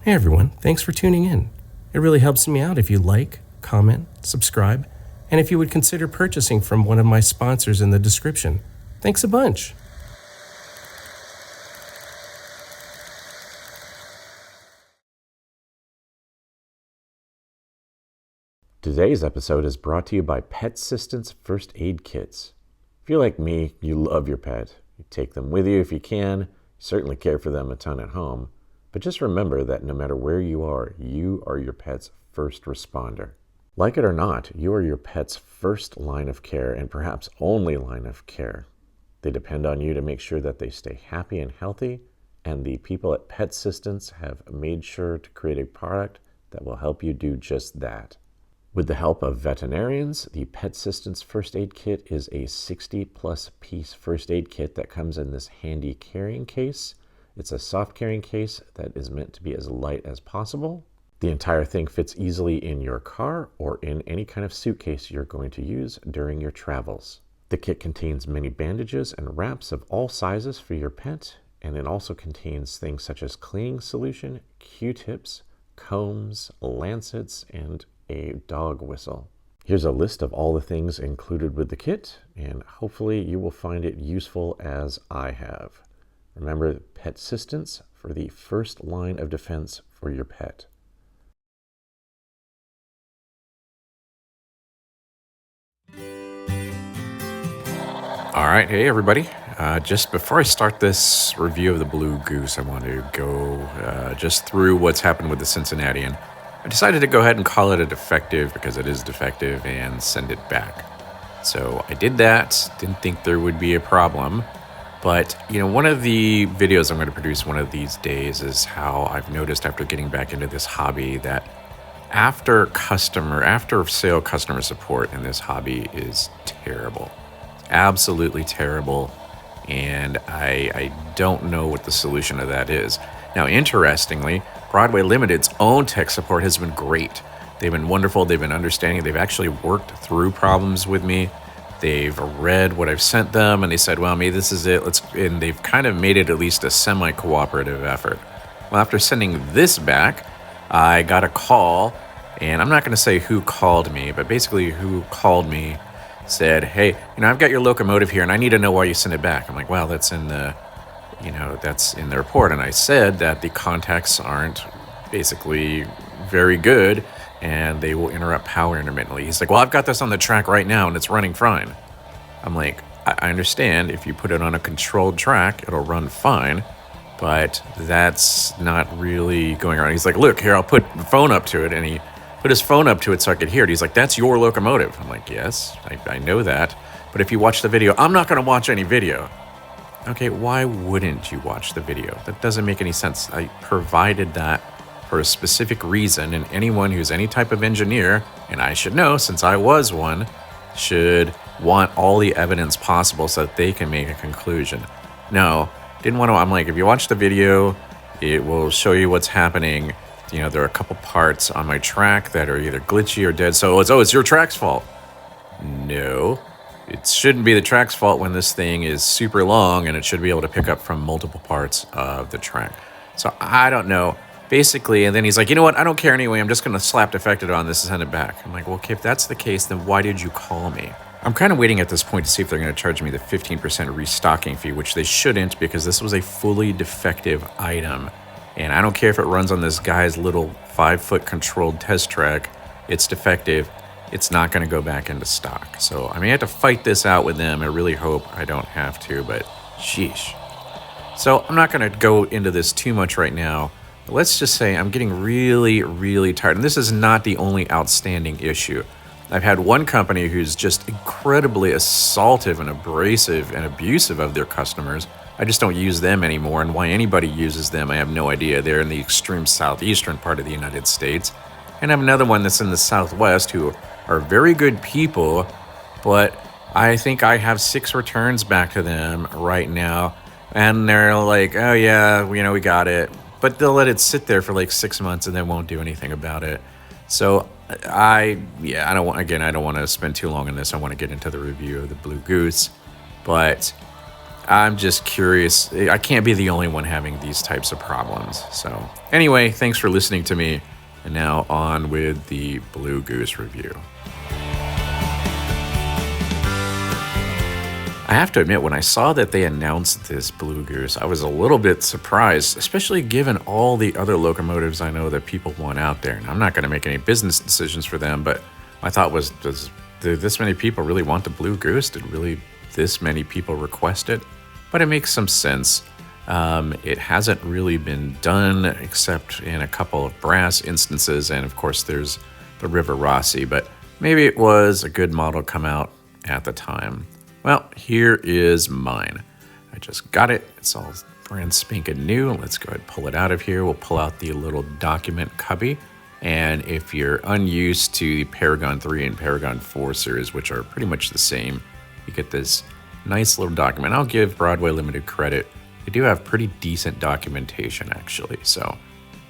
Hey everyone, thanks for tuning in. It really helps me out if you like, comment, subscribe, and if you would consider purchasing from one of my sponsors in the description. Thanks a bunch. Today's episode is brought to you by Petsistence First Aid Kits. If you're like me, you love your pet. You take them with you if you can. You certainly care for them a ton at home. But just remember that no matter where you are your pet's first responder. Like it or not, you are your pet's first line of care and perhaps only line of care. They depend on you to make sure that they stay happy and healthy, and the people at Petsistence have made sure to create a product that will help you do just that. With the help of veterinarians, the Petsistence First Aid Kit is a 60-plus piece first aid kit that comes in this handy carrying case. It's a soft carrying case that is meant to be as light as possible. The entire thing fits easily in your car or in any kind of suitcase you're going to use during your travels. The kit contains many bandages and wraps of all sizes for your pet, and it also contains things such as cleaning solution, Q-tips, combs, lancets, and a dog whistle. Here's a list of all the things included with the kit, and hopefully you will find it useful as I have. Remember, Petsistence for the first line of defense for your pet. All right, hey everybody. Just before I start this review of the Blue Goose, I want to go just through what's happened with the Cincinnatian. I decided to go ahead and call it a defective because it is defective and send it back. So I did that, didn't think there would be a problem. But, one of the videos I'm going to produce one of these days is how I've noticed after getting back into this hobby that after sale customer support in this hobby is terrible. Absolutely terrible. And I don't know what the solution to that is. Now, interestingly, Broadway Limited's own tech support has been great. They've been wonderful. They've been understanding. They've actually worked through problems with me. They've read what I've sent them, and they said, well, maybe this is it. And they've kind of made it at least a semi-cooperative effort. Well, after sending this back, I got a call, and I'm not going to say who called me, but basically who called me said, hey, I've got your locomotive here, and I need to know why you sent it back. I'm like, well, that's in the report. And I said that the contacts aren't basically very good and they will interrupt power intermittently. He's like, well, I've got this on the track right now and it's running fine. I'm like, I understand if you put it on a controlled track, it'll run fine, but that's not really going around. He's like, look, here, I'll put the phone up to it. And he put his phone up to it so I could hear it. He's like, that's your locomotive. I'm like, yes, I know that. But if you watch the video, I'm not going to watch any video. Okay, why wouldn't you watch the video? That doesn't make any sense. I provided that for a specific reason, and anyone who's any type of engineer, and I should know since I was one, should want all the evidence possible so that they can make a conclusion. No, didn't want to. I'm like, if you watch the video, it will show you what's happening. There are a couple parts on my track that are either glitchy or dead. So it's your track's fault. No. It shouldn't be the track's fault when this thing is super long and it should be able to pick up from multiple parts of the track. So I don't know. Basically, and then he's like, you know what? I don't care anyway. I'm just going to slap defective on this and send it back. I'm like, well, okay, if that's the case, then why did you call me? I'm kind of waiting at this point to see if they're going to charge me the 15% restocking fee, which they shouldn't because this was a fully defective item. And I don't care if it runs on this guy's little 5-foot controlled test track. It's defective. It's not going to go back into stock. So I may have to fight this out with them. I really hope I don't have to, but sheesh. So I'm not going to go into this too much right now. Let's just say I'm getting really, really tired. And this is not the only outstanding issue. I've had one company who's just incredibly assaultive and abrasive and abusive of their customers. I just don't use them anymore. And why anybody uses them, I have no idea. They're in the extreme southeastern part of the United States. And I have another one that's in the Southwest who are very good people, but I think I have 6 returns back to them right now. And they're like, oh yeah, we got it. But they'll let it sit there for like 6 months and they won't do anything about it. So I don't want to spend too long on this. I want to get into the review of the Blue Goose. But I'm just curious. I can't be the only one having these types of problems. So anyway, thanks for listening to me. And now on with the Blue Goose review. I have to admit, when I saw that they announced this Blue Goose, I was a little bit surprised, especially given all the other locomotives I know that people want out there. And I'm not going to make any business decisions for them, but my thought was, did this many people really want the Blue Goose? Did really this many people request it? But it makes some sense. It hasn't really been done except in a couple of brass instances, and of course there's the River Rossi, but maybe it was a good model come out at the time. Well, here is mine. I just got it. It's all brand spanking new. Let's go ahead and pull it out of here. We'll pull out the little document cubby. And if you're unused to the Paragon 3 and Paragon 4 series, which are pretty much the same, you get this nice little document. I'll give Broadway Limited credit. They do have pretty decent documentation, actually. So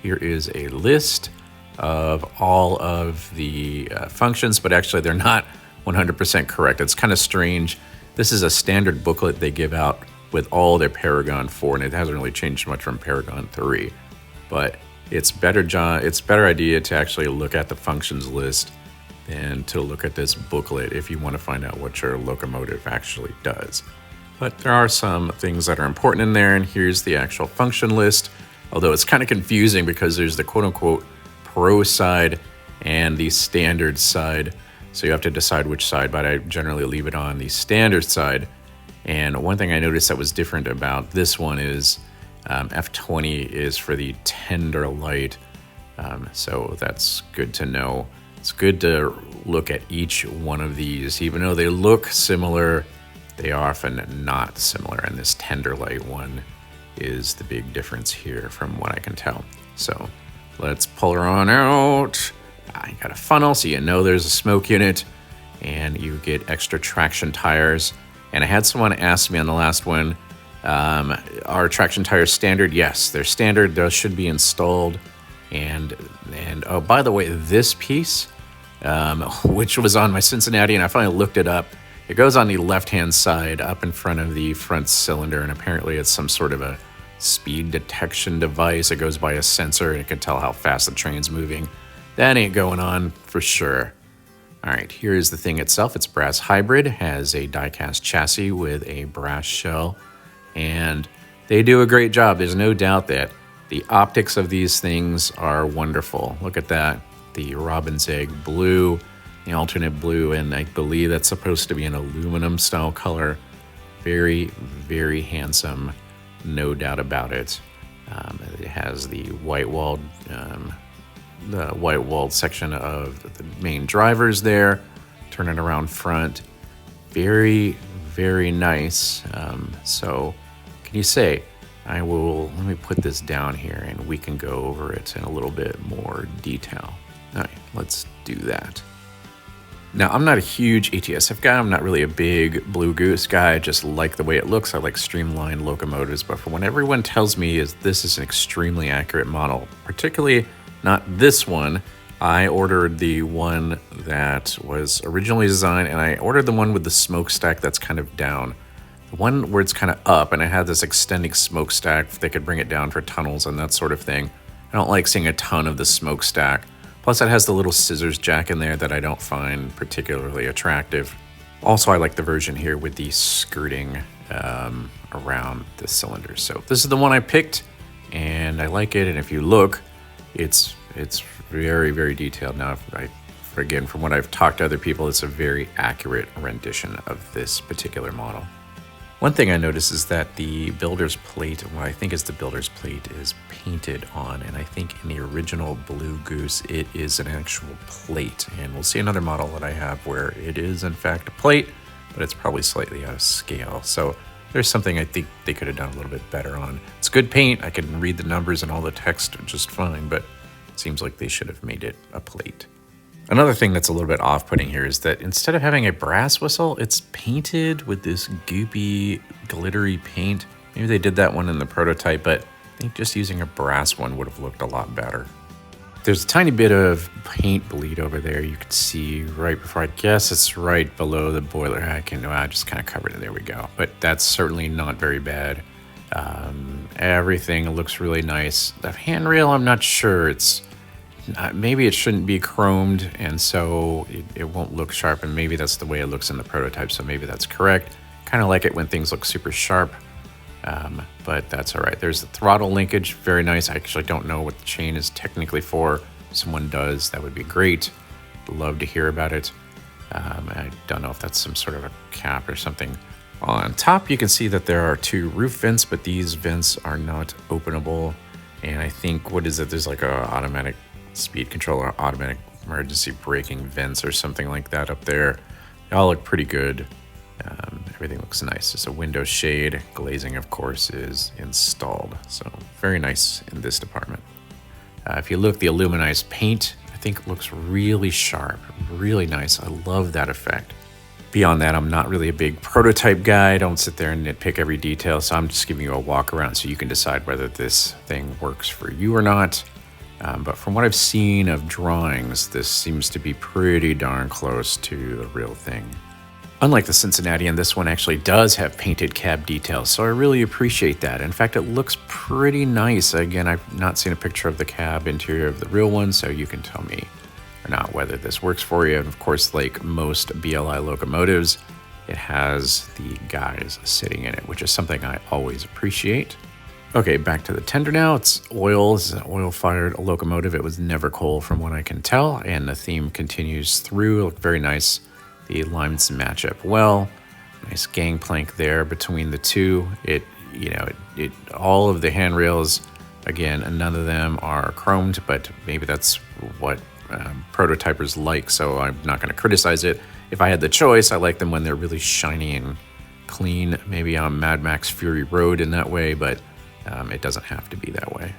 here is a list of all of the functions, but actually they're not 100% correct. It's kind of strange. This is a standard booklet they give out with all their Paragon 4, and it hasn't really changed much from Paragon 3. But it's better idea to actually look at the functions list than to look at this booklet if you want to find out what your locomotive actually does. But there are some things that are important in there, and here's the actual function list. Although it's kind of confusing because there's the quote-unquote pro side and the standard side. So you have to decide which side, but I generally leave it on the standard side. And one thing I noticed that was different about this one is F20 is for the tender light. So that's good to know. It's good to look at each one of these. Even though they look similar, they are often not similar. And this tender light one is the big difference here from what I can tell. So let's pull her on out. You got a funnel, so you know there's a smoke unit, and you get extra traction tires. And I had someone ask me on the last one, are traction tires standard? Yes, they're standard. Those should be installed. And oh, by the way, this piece, which was on my Cincinnati, and I finally looked it up. It goes on the left-hand side up in front of the front cylinder, and apparently it's some sort of a speed detection device. It goes by a sensor, and it can tell how fast the train's moving. That ain't going on for sure. All right, here's the thing itself. It's brass hybrid, has a die-cast chassis with a brass shell, and they do a great job. There's no doubt that the optics of these things are wonderful. Look at that, the robin's egg blue, the alternate blue, and I believe that's supposed to be an aluminum style color. Very, very handsome, no doubt about it. It has the white-walled section of the main drivers there, turning around front. Very, very nice. So can you say, let me put this down here and we can go over it in a little bit more detail. All right, let's do that. Now, I'm not a huge ATSF guy. I'm not really a big Blue Goose guy. I just like the way it looks. I like streamlined locomotives, but from what everyone tells me is this is an extremely accurate model, particularly not this one. I ordered the one that was originally designed, and I ordered the one with the smokestack that's kind of down. The one where it's kind of up, and it had this extending smokestack. They could bring it down for tunnels and that sort of thing. I don't like seeing a ton of the smokestack. Plus, it has the little scissors jack in there that I don't find particularly attractive. Also, I like the version here with the skirting around the cylinder. So this is the one I picked, and I like it. And if you look, it's very, very detailed. Now, again, from what I've talked to other people, it's a very accurate rendition of this particular model. One thing I noticed is that the builder's plate, what I think is the builder's plate, is painted on, and I think in the original Blue Goose, it is an actual plate. And we'll see another model that I have where it is, in fact, a plate, but it's probably slightly out of scale. So there's something I think they could have done a little bit better on. It's good paint. I can read the numbers and all the text just fine, but it seems like they should have made it a plate. Another thing that's a little bit off-putting here is that instead of having a brass whistle, it's painted with this goopy, glittery paint. Maybe they did that one in the prototype, but I think just using a brass one would have looked a lot better. There's a tiny bit of paint bleed over there. You can see right before, I guess it's right below the boiler. I just kind of covered it. There we go. But that's certainly not very bad. Everything looks really nice. The handrail, I'm not sure. Maybe it shouldn't be chromed, and so it won't look sharp, and maybe that's the way it looks in the prototype, so maybe that's correct. Kind of like it when things look super sharp, but that's all right. There's the throttle linkage, very nice. I actually don't know what the chain is technically for. If someone does, that would be great. Love to hear about it. I don't know if that's some sort of a cap or something. On top, you can see that there are 2 roof vents, but these vents are not openable. And I think, what is it? There's like a automatic speed control or automatic emergency braking vents or something like that up there. They all look pretty good. Everything looks nice. There's a window shade. Glazing, of course, is installed. So very nice in this department. If you look, the aluminized paint, I think looks really sharp, really nice. I love that effect. Beyond that, I'm not really a big prototype guy. I don't sit there and nitpick every detail, so I'm just giving you a walk around so you can decide whether this thing works for you or not. But from what I've seen of drawings, this seems to be pretty darn close to the real thing. Unlike the Cincinnati, this one actually does have painted cab details, so I really appreciate that. In fact, it looks pretty nice. Again, I've not seen a picture of the cab interior of the real one, so you can tell me or not whether this works for you. And of course, like most BLI locomotives, it has the guys sitting in it, which is something I always appreciate. Okay, back to the tender now. It's oil. This is an oil-fired locomotive. It was never coal from what I can tell, and the theme continues through. Look very nice. The lines match up well. Nice gangplank there between the two. All of the handrails, again, none of them are chromed, but maybe that's what prototypers like, so I'm not going to criticize it. If I had the choice, I like them when they're really shiny and clean, maybe on Mad Max Fury Road in that way, but it doesn't have to be that way.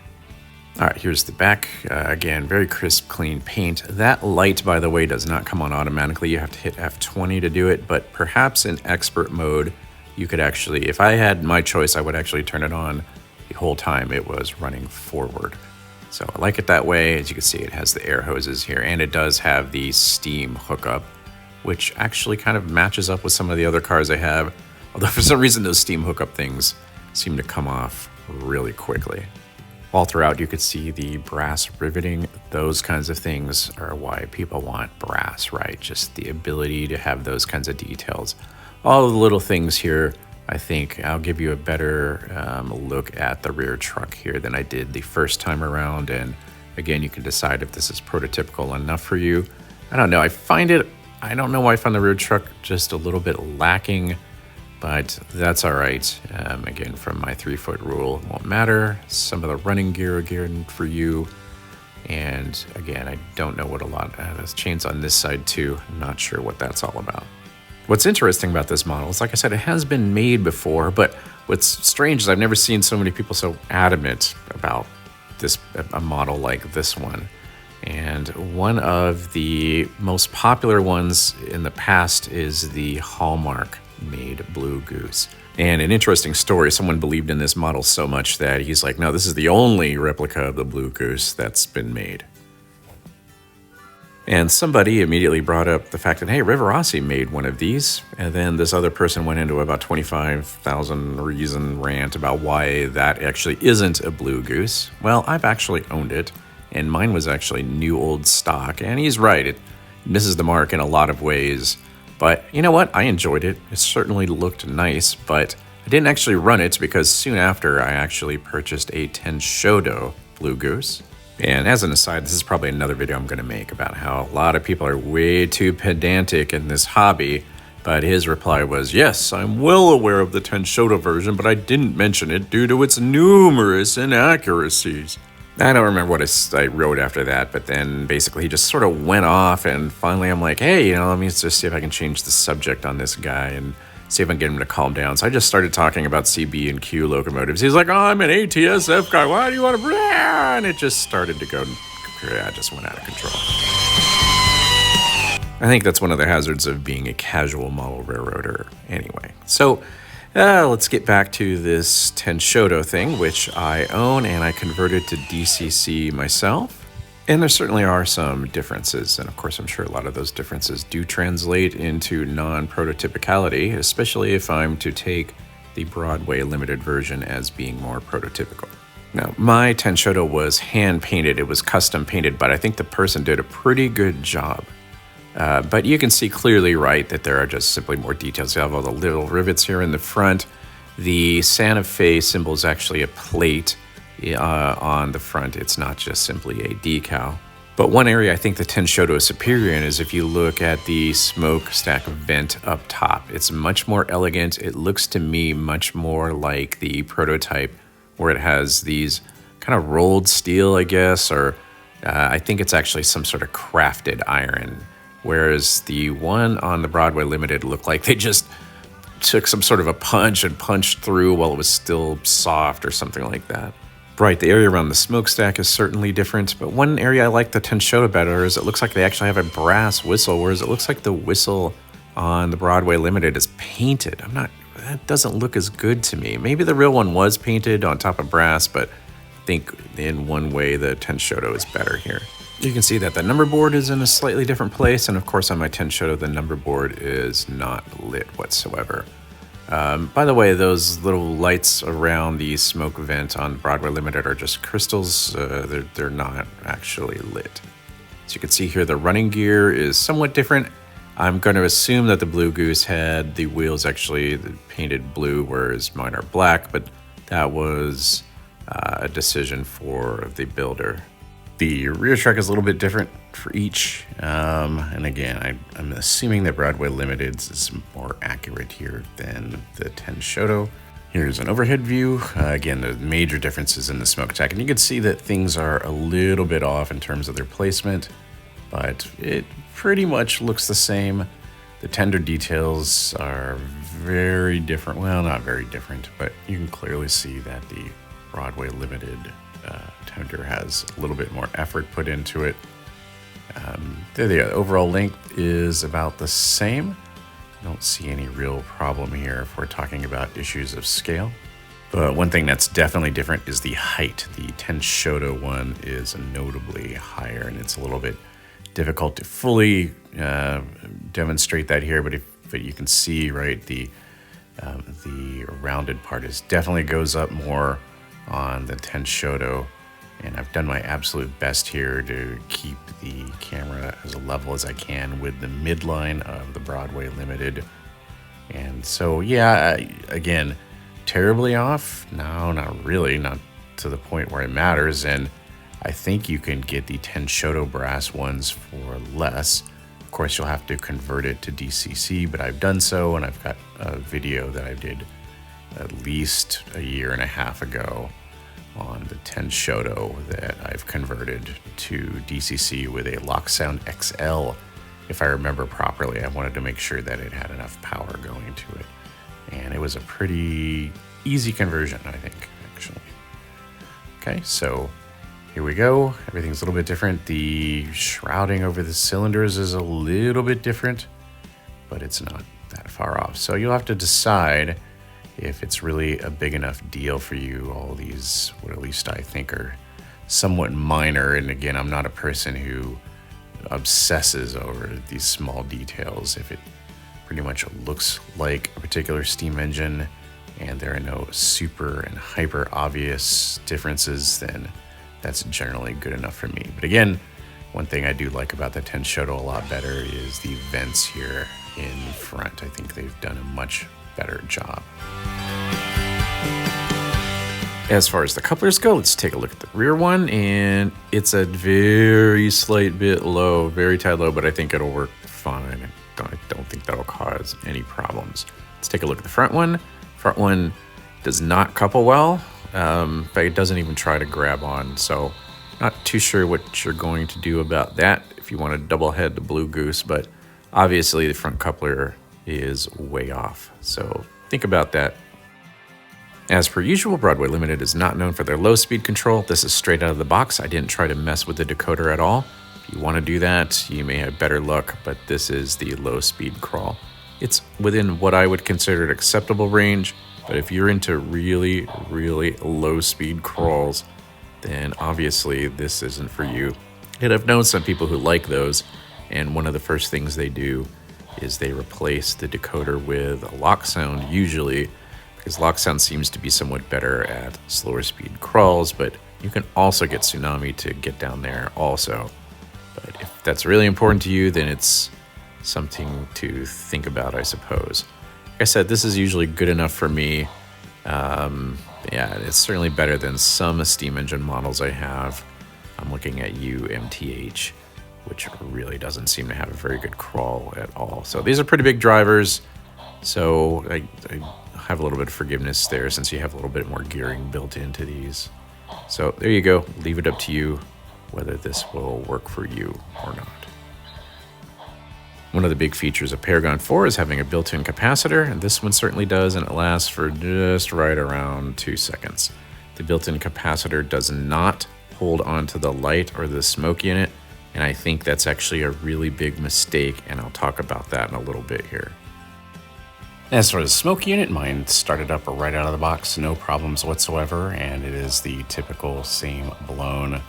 All right, here's the back. Again, very crisp, clean paint. That light, by the way, does not come on automatically. You have to hit F20 to do it, but perhaps in expert mode, you could actually, if I had my choice, I would actually turn it on the whole time it was running forward. So I like it that way. As you can see, it has the air hoses here, and it does have the steam hookup, which actually kind of matches up with some of the other cars I have. Although for some reason, those steam hookup things seem to come off really quickly. All throughout, you could see the brass riveting. Those kinds of things are why people want brass, right? Just the ability to have those kinds of details. All of the little things here, I think I'll give you a better look at the rear truck here than I did the first time around. And again, you can decide if this is prototypical enough for you. I don't know. I don't know why I find the rear truck just a little bit lacking, but that's all right. Again, from my 3-foot rule, it won't matter. Some of the running gear are geared for you. And again, I don't know what a lot of chains on this side too. I'm not sure what that's all about. What's interesting about this model is, like I said, it has been made before, but what's strange is I've never seen so many people so adamant about a model like this one. And one of the most popular ones in the past is the Hallmark made Blue Goose. And an interesting story, someone believed in this model so much that he's like, no, this is the only replica of the Blue Goose that's been made. And somebody immediately brought up the fact that, hey, Rivarossi made one of these. And then this other person went into about 25,000 reason rant about why that actually isn't a Blue Goose. Well, I've actually owned it, and mine was actually new old stock. And he's right, it misses the mark in a lot of ways. But you know what? I enjoyed it. It certainly looked nice, but I didn't actually run it because soon after I actually purchased a Tenshodo Blue Goose. And as an aside, this is probably another video I'm going to make about how a lot of people are way too pedantic in this hobby. But his reply was, yes, I'm well aware of the Tenshodo version, but I didn't mention it due to its numerous inaccuracies. I don't remember what I wrote after that, but then basically he just sort of went off, and finally I'm like, hey, let me just see if I can change the subject on this guy and see if I can get him to calm down. So I just started talking about CB and Q locomotives. He's like, oh, I'm an ATSF guy. Why do you want to... And it just started to go... I just went out of control. I think that's one of the hazards of being a casual model railroader anyway. So... let's get back to this Tenshodo thing, which I own, and I converted to DCC myself. And there certainly are some differences, and of course I'm sure a lot of those differences do translate into non-prototypicality, especially if I'm to take the Broadway Limited version as being more prototypical. Now, my Tenshoto was hand-painted, it was custom painted, but I think the person did a pretty good job. But you can see clearly, right, that there are just simply more details. You have all the little rivets here in the front. The Santa Fe symbol is actually a plate on the front. It's not just simply a decal. But one area I think the Tenshoto is superior in is if you look at the smokestack vent up top. It's much more elegant. It looks to me much more like the prototype where it has these kind of rolled steel, I guess, or I think it's actually some sort of crafted iron. Whereas the one on the Broadway Limited looked like they just took some sort of a punch and punched through while it was still soft or something like that. Right, the area around the smokestack is certainly different, but one area I like the Tenshoto better is it looks like they actually have a brass whistle, whereas it looks like the whistle on the Broadway Limited is painted. That doesn't look as good to me. Maybe the real one was painted on top of brass, but I think in one way the Tenshoto is better here. You can see that the number board is in a slightly different place, and of course on my Tenshoto the number board is not lit whatsoever. By the way, those little lights around the smoke vent on Broadway Limited are just crystals. They're not actually lit. As you can see here, the running gear is somewhat different. I'm going to assume that the Blue Goose had the wheels actually painted blue, whereas mine are black, but that was a decision for the builder. The rear truck is a little bit different for each, and again, I'm assuming that Broadway Limited is more accurate here than the Tenshoto. Here's an overhead view. Again, the major differences in the smokestack, and you can see that things are a little bit off in terms of their placement, but it pretty much looks the same. The tender details are very different. Well, not very different, but you can clearly see that the Broadway Limited tender has a little bit more effort put into it. The overall length is about the same. I don't see any real problem here if we're talking about issues of scale. But one thing that's definitely different is the height. The Tenshoto one is notably higher, and it's a little bit difficult to fully demonstrate that here, but you can see, right, the rounded part is definitely goes up more on the Tenshoto, and I've done my absolute best here to keep the camera as level as I can with the midline of the Broadway Limited. And so, yeah, again, terribly off? No, not really, not to the point where it matters, and I think you can get the Tenshoto brass ones for less. Of course, you'll have to convert it to DCC, but I've done so, and I've got a video that I did at least a year and a half ago on the Tenshoto that I've converted to DCC with a Locksound XL. If I remember properly, I wanted to make sure that it had enough power going to it. And it was a pretty easy conversion, I think, actually. Okay, so here we go. Everything's a little bit different. The shrouding over the cylinders is a little bit different, but it's not that far off. So you'll have to decide if it's really a big enough deal for you. All these, what at least I think are somewhat minor. And again, I'm not a person who obsesses over these small details. If it pretty much looks like a particular steam engine and there are no super and hyper obvious differences, then that's generally good enough for me. But again, one thing I do like about the Tenshoto a lot better is the vents here in front. I think they've done a much better job. As far as the couplers go, let's take a look at the rear one, and it's a very slight bit low, very tight low, but I think it'll work fine. I don't think that'll cause any problems. Let's take a look at the front one. Front one does not couple well. In fact, it doesn't even try to grab on, so not too sure what you're going to do about that if you want to double head the Blue Goose, but obviously the front coupler is way off, so think about that. As per usual, Broadway Limited is not known for their low speed control. This is straight out of the box. I didn't try to mess with the decoder at all. If you want to do that, you may have better luck, but this is the low speed crawl. It's within what I would consider an acceptable range, but if you're into really, really low speed crawls, then obviously this isn't for you. And I've known some people who like those, and one of the first things they do is they replace the decoder with a lock sound, usually, because lock sound seems to be somewhat better at slower speed crawls, but you can also get Tsunami to get down there also. But if that's really important to you, then it's something to think about, I suppose. Like I said, this is usually good enough for me. Yeah, it's certainly better than some steam engine models I have. I'm looking at UMTH, which really doesn't seem to have a very good crawl at all. So these are pretty big drivers, so I have a little bit of forgiveness there since you have a little bit more gearing built into these. So there you go. Leave it up to you whether this will work for you or not. One of the big features of Paragon 4 is having a built-in capacitor, and this one certainly does, and it lasts for just right around 2 seconds. The built-in capacitor does not hold onto the light or the smoke unit, and I think that's actually a really big mistake, and I'll talk about that in a little bit here. As for the smoke unit, mine started up right out of the box, no problems whatsoever, and it is the typical same blown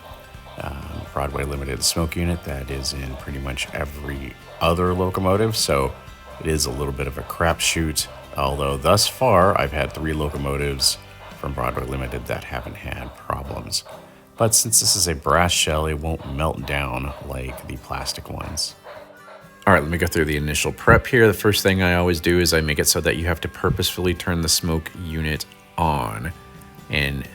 Broadway Limited smoke unit that is in pretty much every other locomotive, so it is a little bit of a crapshoot, although thus far I've had 3 locomotives from Broadway Limited that haven't had problems. But since this is a brass shell, it won't melt down like the plastic ones. All right, let me go through the initial prep here. The first thing I always do is I make it so that you have to purposefully turn the smoke unit on. And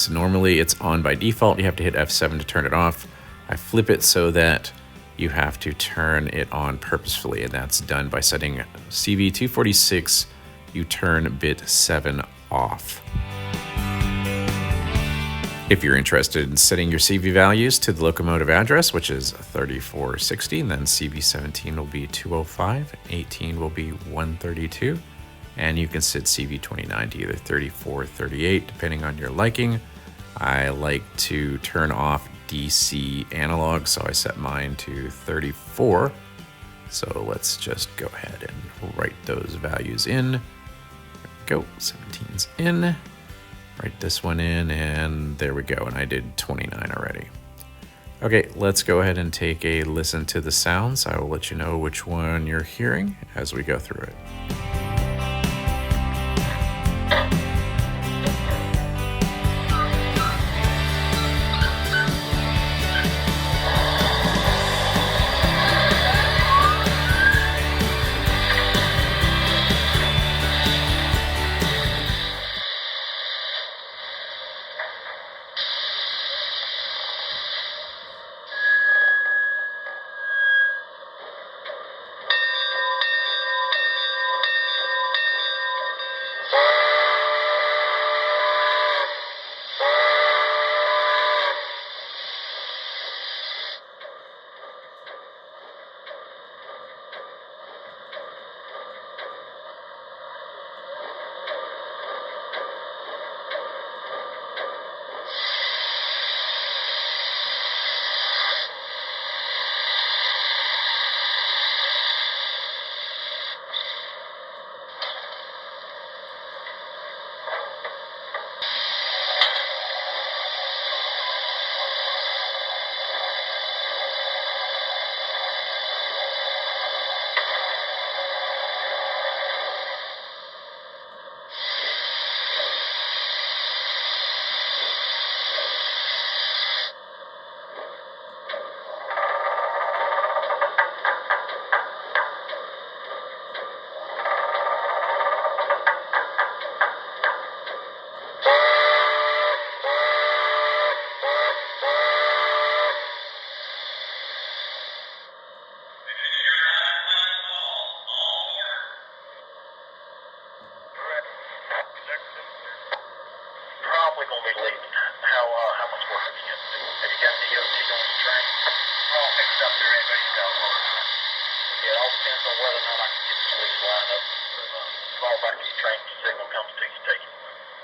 normally it's on by default. You have to hit F7 to turn it off. I flip it so that you have to turn it on purposefully, and that's done by setting CV246, you turn bit 7 off. If you're interested in setting your CV values to the locomotive address, which is 3460, then CV17 will be 205, 18 will be 132, and you can set CV29 to either 34 or 38, depending on your liking. I like to turn off DC analog, so I set mine to 34. So let's just go ahead and write those values in. There we go, 17's in. Write this one in, and there we go, and I did 29 already. Okay, let's go ahead and take a listen to the sounds. I will let you know which one you're hearing as we go through it. Probably going to be leaving. How much work have you got to do? Have you got DOT on the train? We're all fixed up there. Everybody's got work. Yeah, it all depends on whether or not I can get the switch lined up. Call back to your train. Your signal comes to you, take it.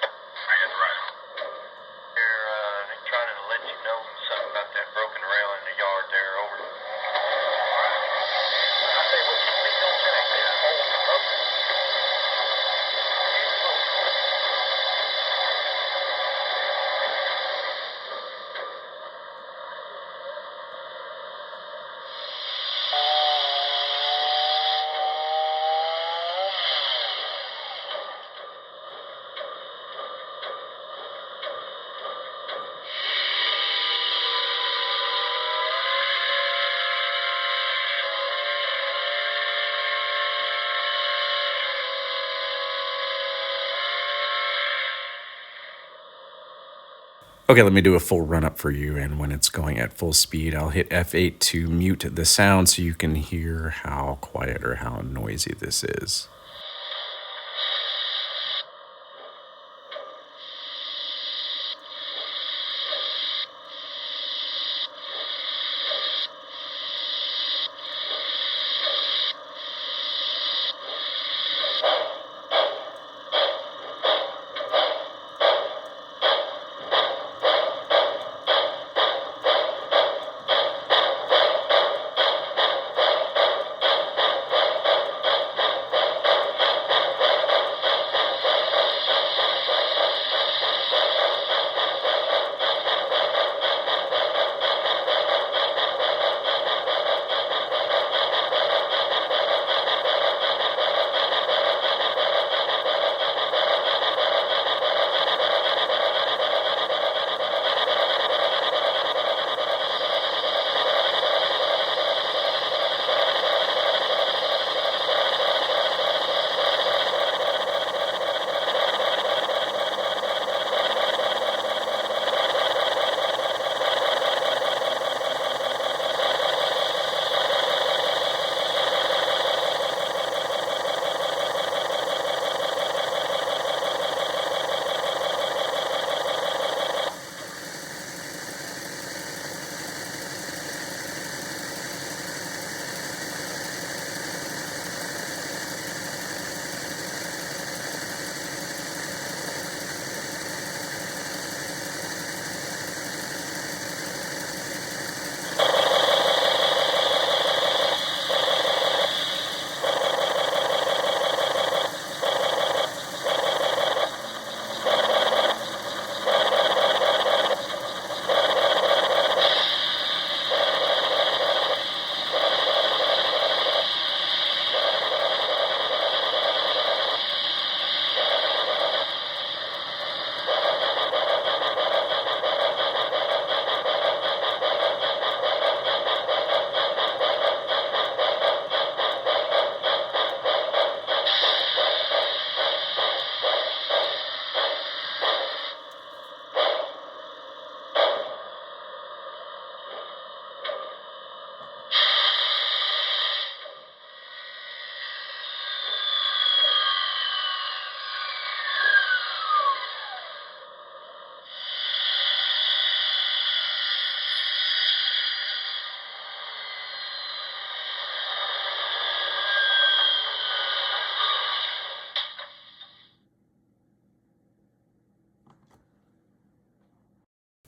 That's right. They're trying to let you know something about that broken rail in the yard there. Over. I say, what you think on check? This hole is broken. Okay, let me do a full run-up for you, and when it's going at full speed, I'll hit F8 to mute the sound so you can hear how quiet or how noisy this is.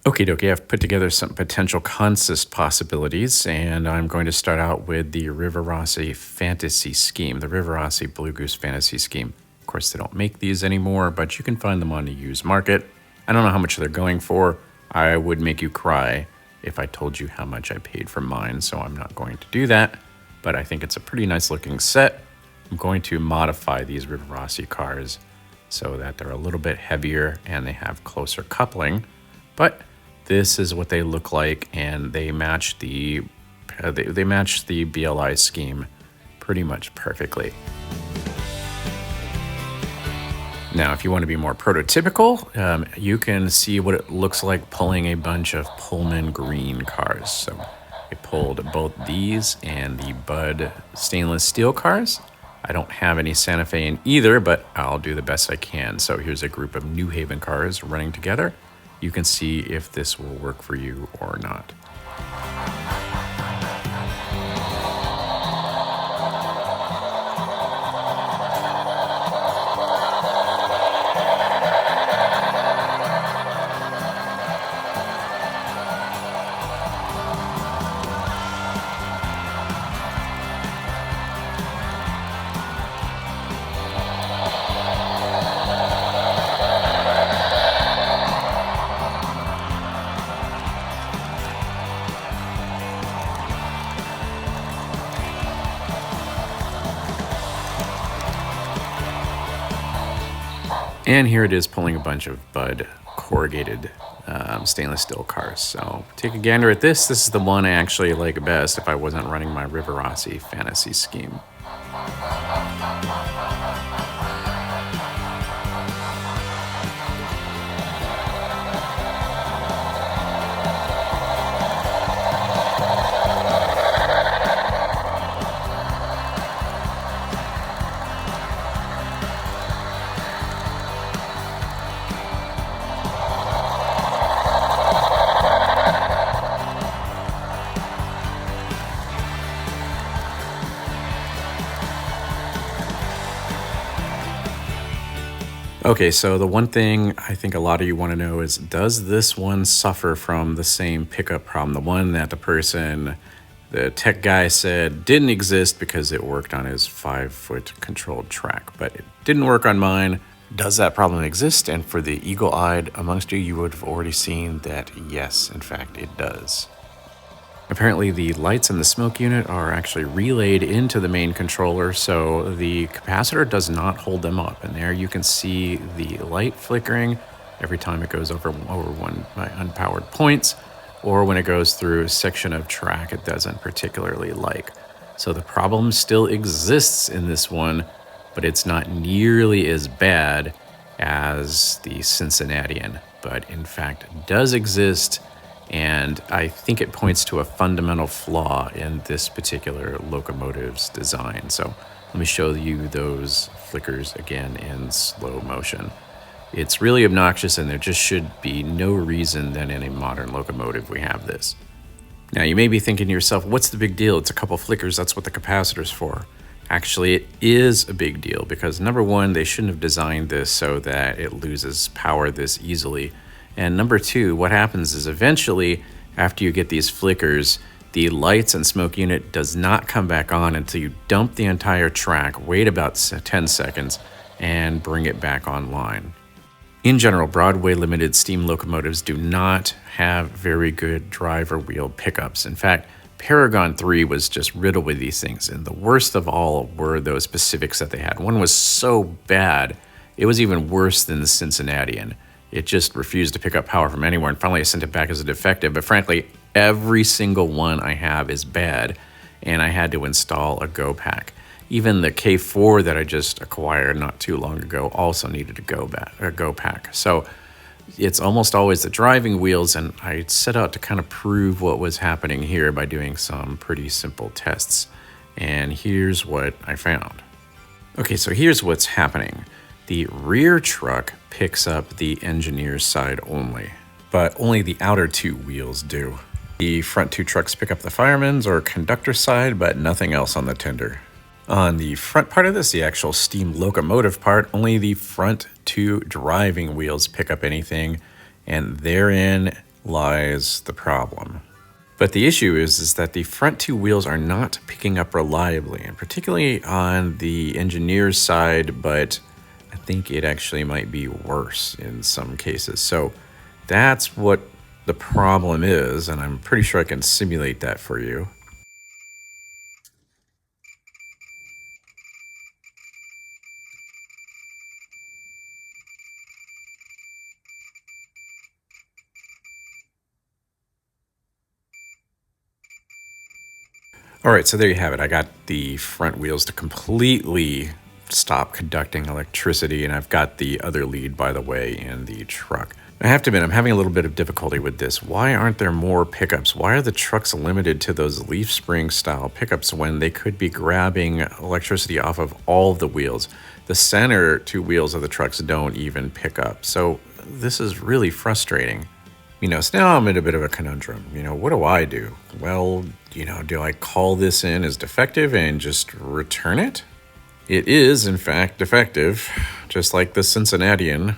Okie dokie, I've put together some potential consist possibilities, and I'm going to start out with the Rivarossi Fantasy Scheme, the Rivarossi Blue Goose Fantasy Scheme. Of course, they don't make these anymore, but you can find them on the used market. I don't know how much they're going for. I would make you cry if I told you how much I paid for mine, so I'm not going to do that, but I think it's a pretty nice looking set. I'm going to modify these Rivarossi cars so that they're a little bit heavier and they have closer coupling, but this is what they look like, and they match the BLI scheme pretty much perfectly. Now, if you want to be more prototypical, you can see what it looks like pulling a bunch of Pullman green cars. So I pulled both these and the Bud stainless steel cars. I don't have any Santa Fe in either, but I'll do the best I can. So here's a group of New Haven cars running together. You can see if this will work for you or not. And here it is pulling a bunch of Bud corrugated stainless steel cars. So take a gander at this. This is the one I actually like best if I wasn't running my Rivarossi Fantasy Scheme. Okay, so the one thing I think a lot of you want to know is, does this one suffer from the same pickup problem? The one that the tech guy said didn't exist because it worked on his 5-foot controlled track, but it didn't work on mine. Does that problem exist? And for the eagle-eyed amongst you, you would have already seen that yes, in fact, it does. Apparently the lights in the smoke unit are actually relayed into the main controller, so the capacitor does not hold them up. And there you can see the light flickering every time it goes over one by unpowered points, or when it goes through a section of track it doesn't particularly like. So the problem still exists in this one, but it's not nearly as bad as the Cincinnatian, but in fact does exist. And I think it points to a fundamental flaw in this particular locomotive's design. So let me show you those flickers again in slow motion. It's really obnoxious, and there just should be no reason that in a modern locomotive we have this. Now you may be thinking to yourself, what's the big deal? It's a couple flickers, that's what the capacitor's for. Actually, it is a big deal because number one, they shouldn't have designed this so that it loses power this easily. And number two, what happens is eventually, after you get these flickers, the lights and smoke unit does not come back on until you dump the entire track, wait about 10 seconds, and bring it back online. In general, Broadway Limited steam locomotives do not have very good driver wheel pickups. In fact, Paragon 3 was just riddled with these things, and the worst of all were those specifics that they had. One was so bad, it was even worse than the Cincinnatian. It just refused to pick up power from anywhere, and finally I sent it back as a defective. But frankly, every single one I have is bad, and I had to install a Go pack. Even the K4 that I just acquired not too long ago also needed a Go pack. So it's almost always the driving wheels, and I set out to kind of prove what was happening here by doing some pretty simple tests. And here's what I found. Okay, so here's what's happening. The rear truck picks up the engineer's side only, but only the outer two wheels do. The front two trucks pick up the fireman's or conductor's side, but nothing else on the tender. On the front part of this, the actual steam locomotive part, only the front two driving wheels pick up anything, and therein lies the problem. But the issue is that the front two wheels are not picking up reliably, and particularly on the engineer's side, but I think it actually might be worse in some cases. So that's what the problem is, and I'm pretty sure I can simulate that for you. All right, so there you have it. I got the front wheels to completely stop conducting electricity, and I've got the other lead, by the way, in the truck. I have to admit, I'm having a little bit of difficulty with this. Why aren't there more pickups? Why are the trucks limited to those leaf spring style pickups when they could be grabbing electricity off of all of the wheels? The center two wheels of the trucks don't even pick up. So this is really frustrating. So now I'm in a bit of a conundrum. What do? Well, do I call this in as defective and just return it? It is, in fact, defective, just like the Cincinnatian.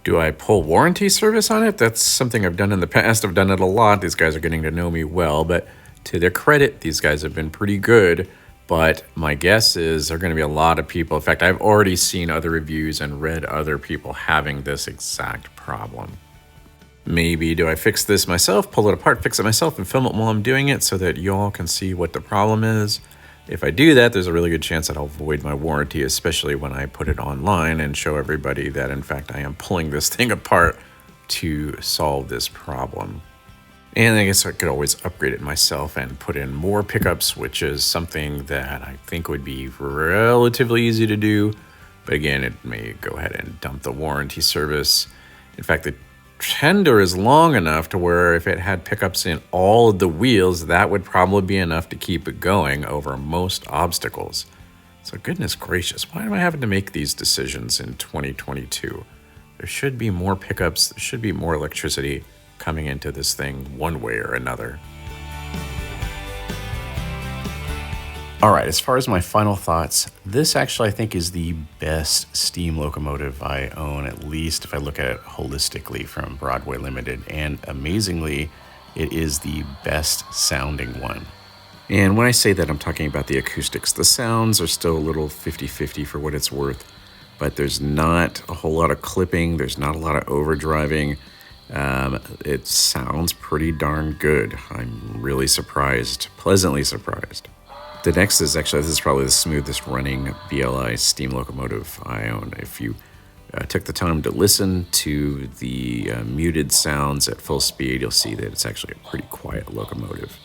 Do I pull warranty service on it? That's something I've done in the past. I've done it a lot. These guys are getting to know me well, but to their credit, these guys have been pretty good. But my guess is there are going to be a lot of people. In fact, I've already seen other reviews and read other people having this exact problem. Maybe do I fix this myself, pull it apart, fix it myself, and film it while I'm doing it so that y'all can see what the problem is? If I do that, there's a really good chance that I'll void my warranty, especially when I put it online and show everybody that, in fact, I am pulling this thing apart to solve this problem. And I guess I could always upgrade it myself and put in more pickups, which is something that I think would be relatively easy to do. But again, it may go ahead and dump the warranty service. In fact, the tender is long enough to where if it had pickups in all of the wheels, that would probably be enough to keep it going over most obstacles. So goodness gracious, why am I having to make these decisions in 2022? There should be more pickups, there should be more electricity coming into this thing one way or another. All right, as far as my final thoughts, this actually I think is the best steam locomotive I own, at least if I look at it holistically from Broadway Limited. And amazingly, it is the best sounding one. And when I say that, I'm talking about the acoustics. The sounds are still a little 50-50 for what it's worth, but there's not a whole lot of clipping. There's not a lot of overdriving. It sounds pretty darn good. I'm really surprised, pleasantly surprised. The next is actually, this is probably the smoothest running BLI steam locomotive I own. If you took the time to listen to the muted sounds at full speed, you'll see that it's actually a pretty quiet locomotive.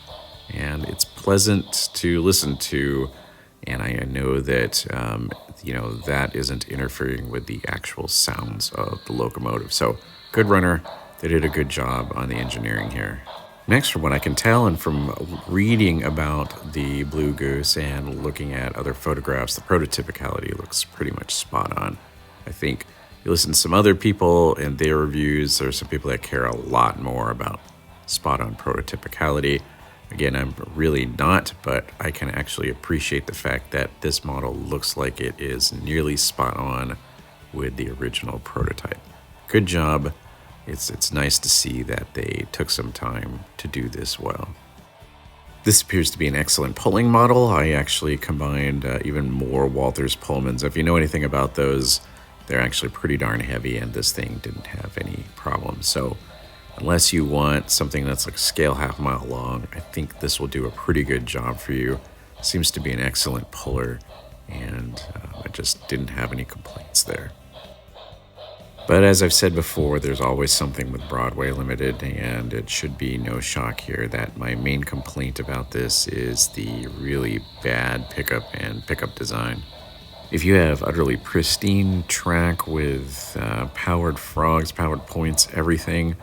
And it's pleasant to listen to, and I know that, that isn't interfering with the actual sounds of the locomotive. So, good runner. They did a good job on the engineering here. Next, from what I can tell and from reading about the Blue Goose and looking at other photographs, the prototypicality looks pretty much spot on. I think you listen to some other people and their reviews, there's some people that care a lot more about spot on prototypicality. Again, I'm really not, but I can actually appreciate the fact that this model looks like it is nearly spot on with the original prototype. Good job. It's nice to see that they took some time to do this well. This appears to be an excellent pulling model. I actually combined even more Walthers Pullmans. If you know anything about those, they're actually pretty darn heavy, and this thing didn't have any problems. So unless you want something that's like a scale half-mile long, I think this will do a pretty good job for you. Seems to be an excellent puller, and I just didn't have any complaints there. But as I've said before, there's always something with Broadway Limited, and it should be no shock here that my main complaint about this is the really bad pickup and pickup design. If you have utterly pristine track with powered frogs, powered points, everything,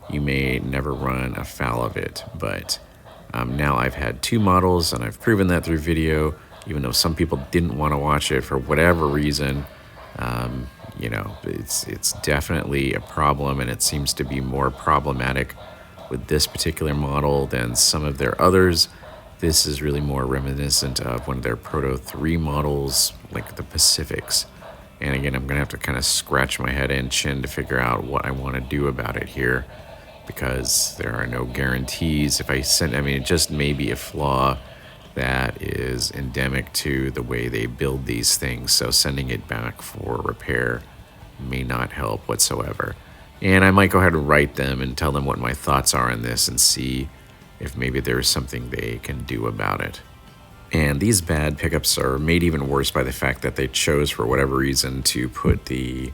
you may never run afoul of it. But now I've had two models, and I've proven that through video, even though some people didn't want to watch it for whatever reason. It's definitely a problem, and it seems to be more problematic with this particular model than some of their others. This is really more reminiscent of one of their Proto 3 models, like the Pacifics. And again, I'm going to have to kind of scratch my head and chin to figure out what I want to do about it here, because there are no guarantees. It just may be a flaw that is endemic to the way they build these things, so sending it back for repair may not help whatsoever. And I might go ahead and write them and tell them what my thoughts are on this and see if maybe there's something they can do about it. And these bad pickups are made even worse by the fact that they chose, for whatever reason, to put the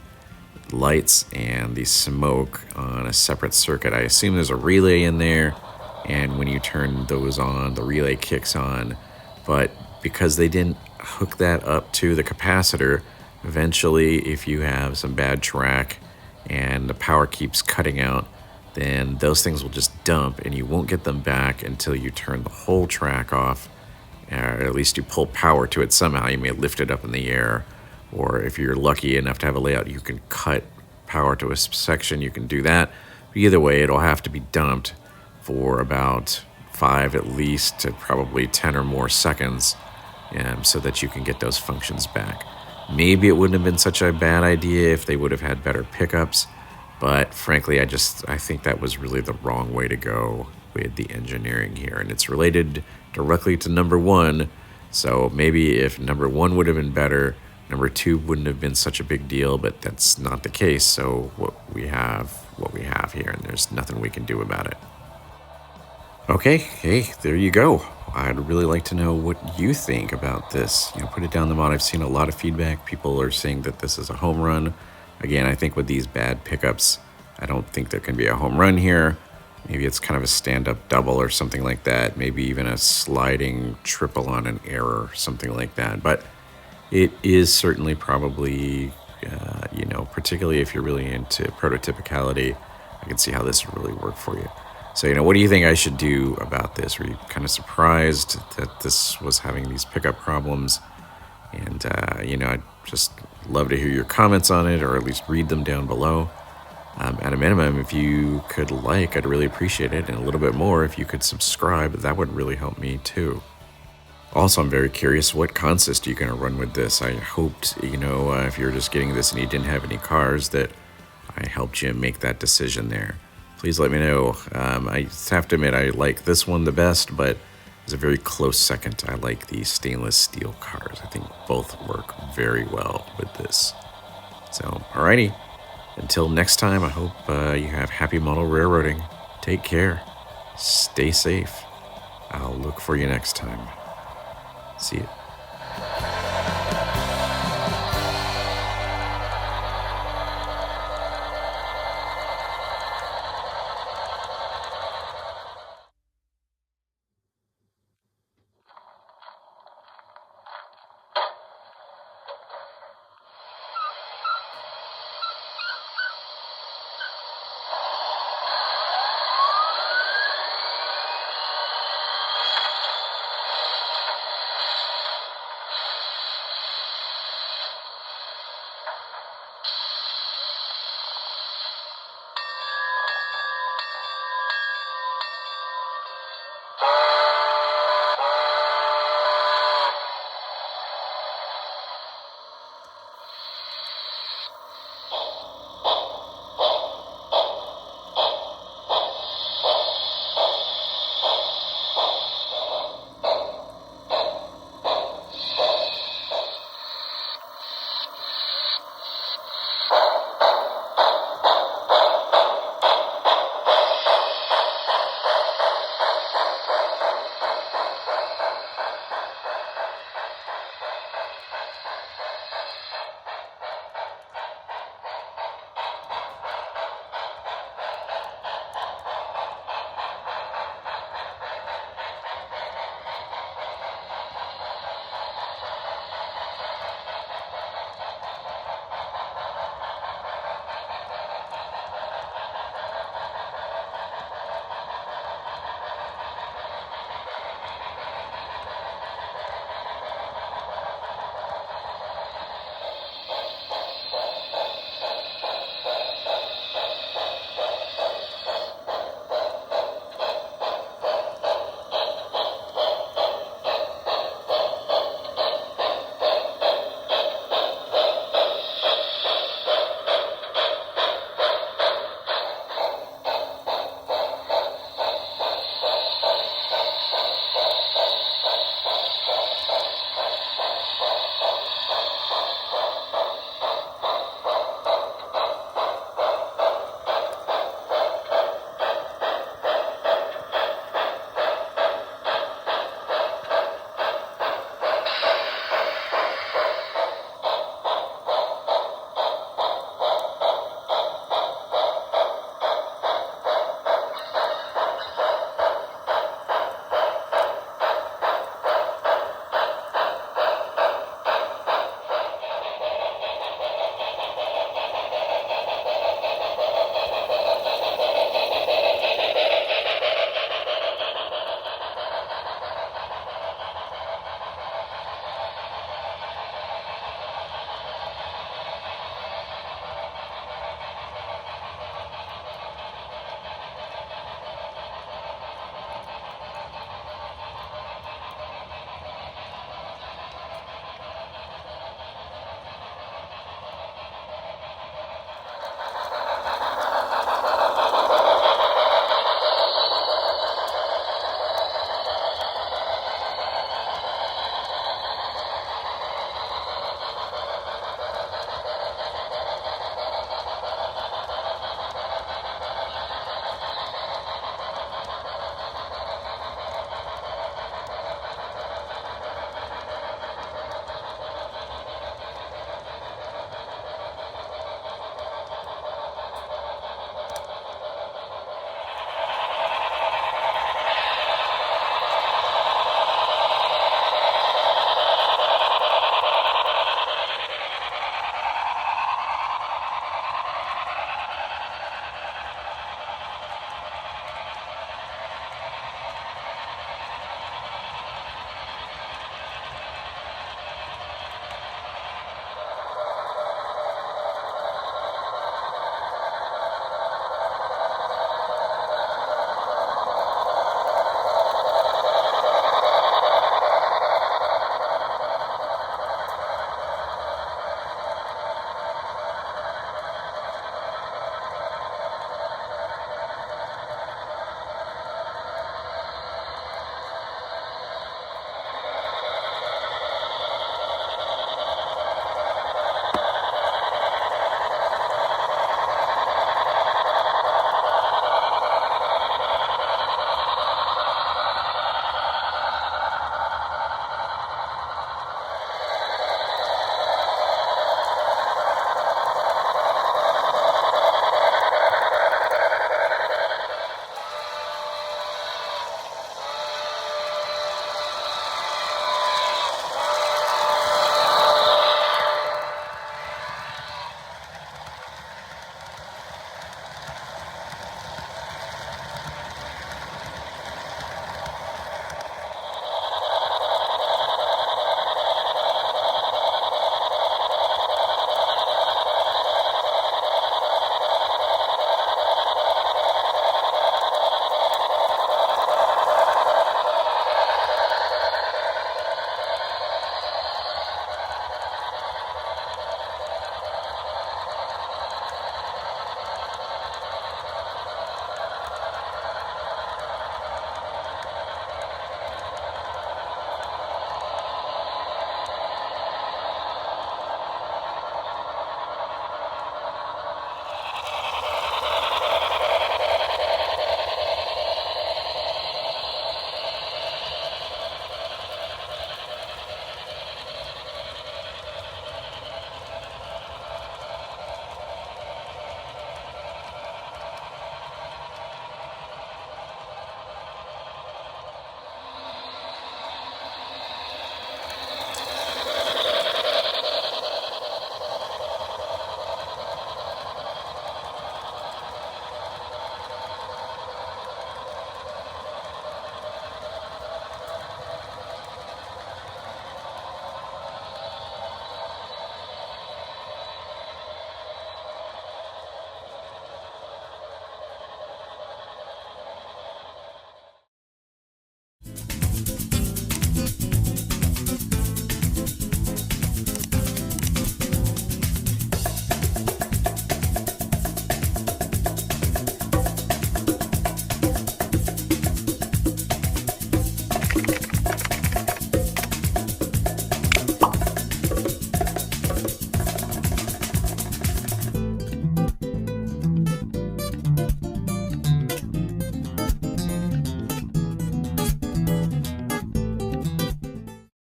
lights and the smoke on a separate circuit. I assume there's a relay in there, and when you turn those on, the relay kicks on. But because they didn't hook that up to the capacitor, eventually, if you have some bad track and the power keeps cutting out, then those things will just dump, and you won't get them back until you turn the whole track off, or at least you pull power to it somehow. You may lift it up in the air, or if you're lucky enough to have a layout, you can cut power to a section, you can do that. But either way, it'll have to be dumped for about 5 at least to probably 10 or more seconds, so that you can get those functions back. Maybe it wouldn't have been such a bad idea if they would have had better pickups, but frankly, I think that was really the wrong way to go with the engineering here. And it's related directly to number 1, so maybe if number 1 would have been better, number 2 wouldn't have been such a big deal, but that's not the case. So what we have here, and there's nothing we can do about it. Okay, hey, there you go. I'd really like to know what you think about this. Put it down the mod. I've seen a lot of feedback. People are saying that this is a home run. Again, I think with these bad pickups, I don't think there can be a home run here. Maybe it's kind of a stand-up double or something like that. Maybe even a sliding triple on an error, something like that. But it is certainly probably, particularly if you're really into prototypicality, I can see how this would really work for you. So, what do you think I should do about this? Were you kind of surprised that this was having these pickup problems? And, I'd just love to hear your comments on it, or at least read them down below. At a minimum, if you could I'd really appreciate it. And a little bit more, if you could subscribe, that would really help me too. Also, I'm very curious, what consist are you going to run with this? I hoped, if you're just getting this and you didn't have any cars, that I helped you make that decision there. Please let me know. I have to admit, I like this one the best, but it's a very close second. I like the stainless steel cars. I think both work very well with this. So, alrighty. Until next time, I hope you have happy model railroading. Take care. Stay safe. I'll look for you next time. See you.